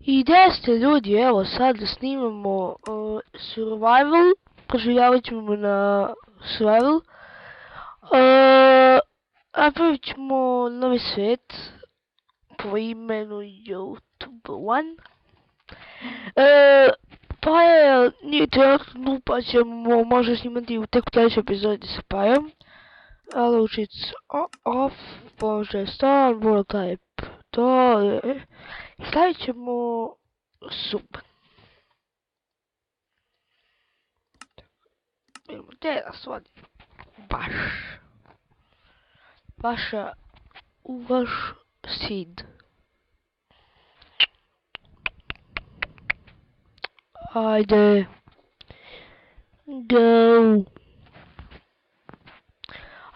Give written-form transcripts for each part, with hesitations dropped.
I gdje ste ljudi, evo sad snimamo survival, preživljavat ćemo na survival. Napravit ćemo novi svijet po imenu YouTube One. Pa je, nije trenutno, pa ćemo možda snimati u tek u sljedećoj epizodi sa Pajom. Hello, it's off, može stan, mono type, to je. I stavit ćemo sub. Vidimo, gdje nas vodi? U vaš seed. Ajde. Go.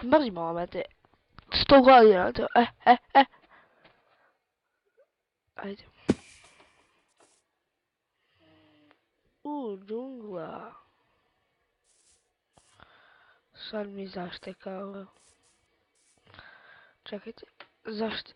Mrzimo ove te. 100 godina to. Ajde. Džungla. Sad mi zaštekao. Čekajte. Zašto?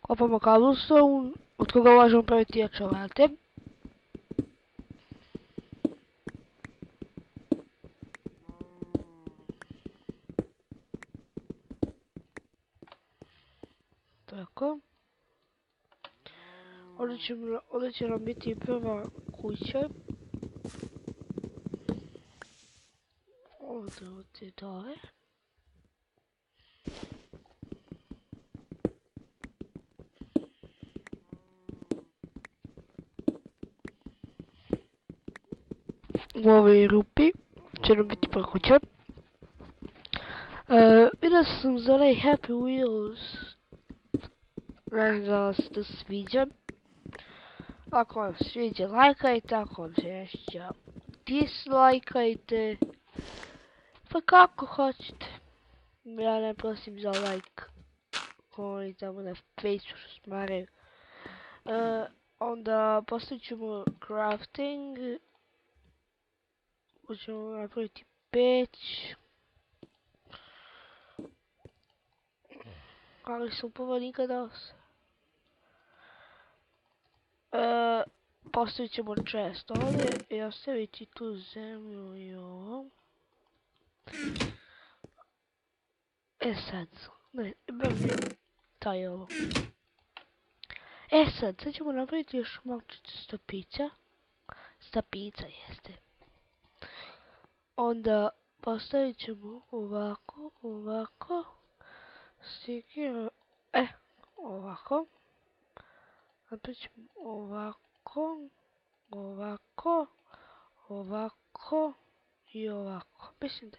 Kopamo cobblestone, od koga možemo praviti jače alate. Tako. Ovdje će nam biti prva kuća. Ovdje dole. U ovoj rupi će nam biti prva kuća. Vidio sam za onaj Happy Wheels. Ne znam da vas to sviđa. Ako vam sviđa, lajkajte, ako vam se sviđa, dislajkajte. Pa kako hoćete. Ja ne prosim za like. Oni tamo na Facebooku smaraju. Onda postavit ćemo crafting. Hoćemo napraviti peć. Ali sam prvo nikada postavit ćemo chest ovdje i ostaviti tu zemlju i ovo. Sad, ne, taj ovo. Sad ćemo napraviti još malčice stopića. Stopica jeste. Onda postavit ćemo ovako. Stikiramo, ovako. Napravit ćemo ovako i ovako. Mislim da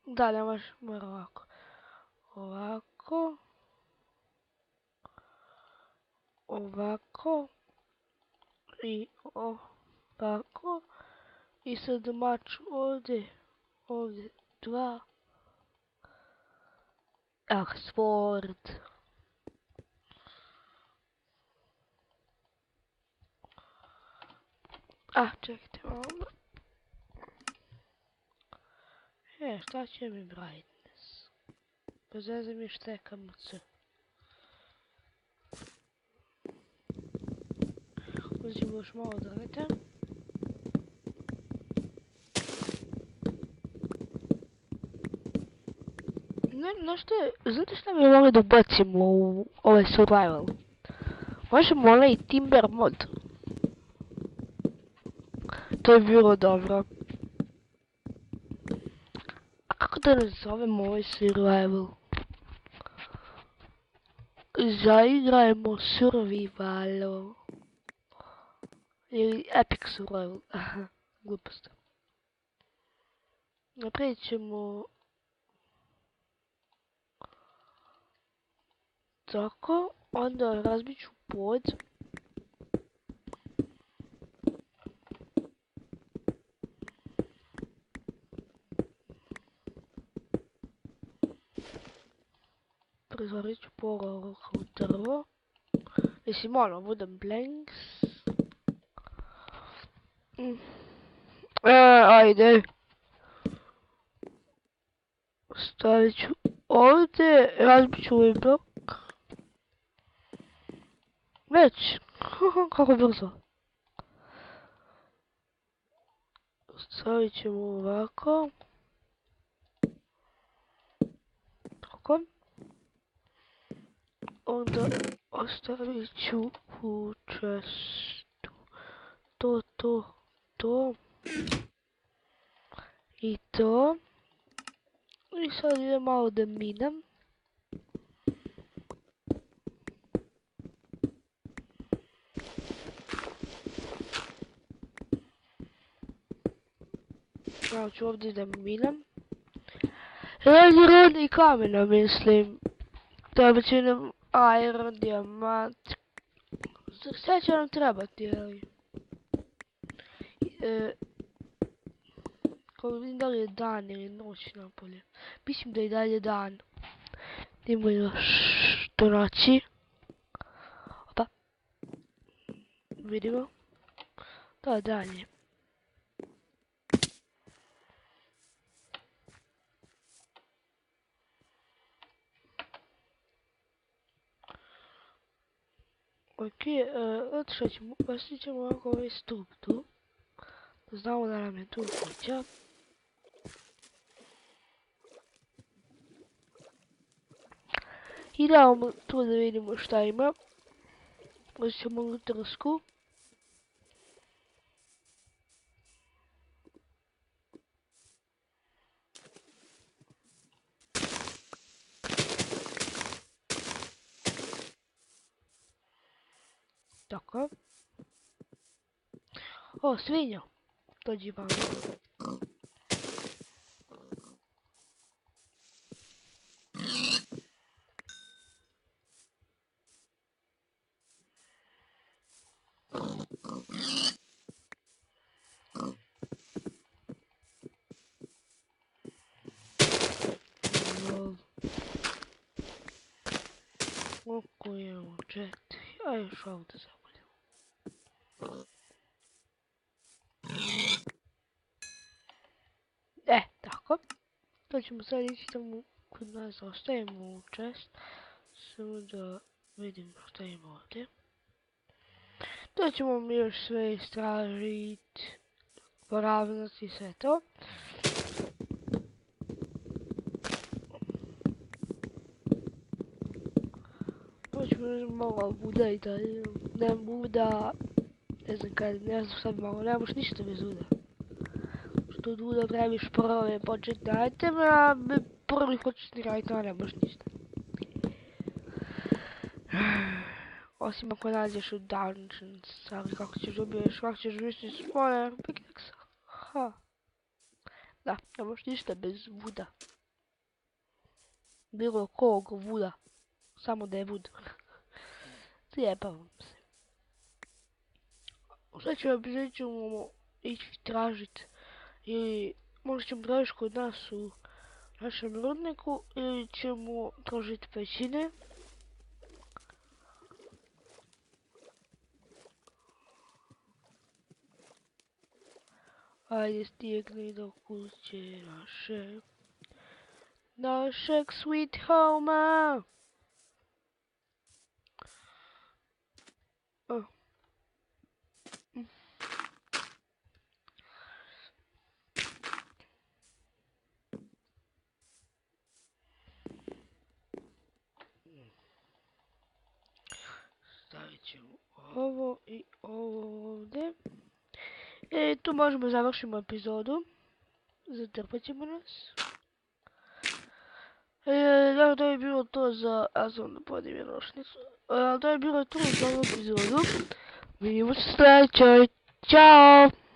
da, ne može, mora ovako. Ovako. ovako. I ovako. I sad mač ovdje. Ovdje 2. Export. Čekajte malo. Šta će mi brightness? Bez veze mi štekamo C. Uzimo još malo drveta. Znate šta mi mogli da ubacimo u ovaj survival? Možemo onaj timber mod. To je bilo dobro. A kako da nazovemo ovaj survival? Zaigrajmo survivelo. Ili epic survival. Glupost. Napravit ćemo tako, onda razbit ću pod. Pretvorit ću pola ovoga u drvo. Mislim, ono, budem blanks. Ajde. Stavit ću ovdje, razbit ću ovaj blok. Već, kako brzo. Stavit ćemo ovako. Tako. Onda ostavit ću u chestu. To. I to. I sad idem malo da minam. Malo ću ovdje da minam. Rodni kamena, mislim. Treba će nam iron, dijamant. Sve će nam trebati, ali. Kako vidim da li je dan ili noć napolje. Mislim da je dalje dan. Idemo još do noći. Opa. Vidimo. To je dalje. Ok, što ćemo, postavit ćemo ovako ovaj stup tu. Da znamo da nam je tu kuća. Idemo tu da vidimo šta ima. Uzet ćemo lutarsku. Tako. O, svinja. Dođi malo. Oko je u 4. A još ovdje zaboljamo. Tako. To ćemo sad ići tamo kod nas, ostavimo u chest. Samo da vidimo šta ima ovdje. To ćemo mi još sve istražiti, poravnati i sve to. To ćemo malo buda i dalje. Ne buda, ne znam šta bi malo, nemaš ništa bez buda. Što od buda praviš prve početne iteme, a prvi početni itema nemaš ništa. Osim ako nađeš u dungeons, ali kako ćeš dobiješ, kako ćeš više spone, pickaxe. Da, nemaš ništa bez vuda. Bilo kog vuda. Samo da je vud. Zjebavam se. Sad ćemo ići tražiti ili možda ćemo tražiti kod nas u našem rudniku ili ćemo tražiti pećine. Ajde stigni do kuće našeg sweet home-a. Stavit ćemo ovo i ovo ovdje. I tu možemo završiti epizodu. Zatrpat ćemo nas. Dakle, to je bilo to za... Ja sam da podijem rošnicu. To je bilo to za ovu epizodu. Vidimo se sljedećoj. Ćao!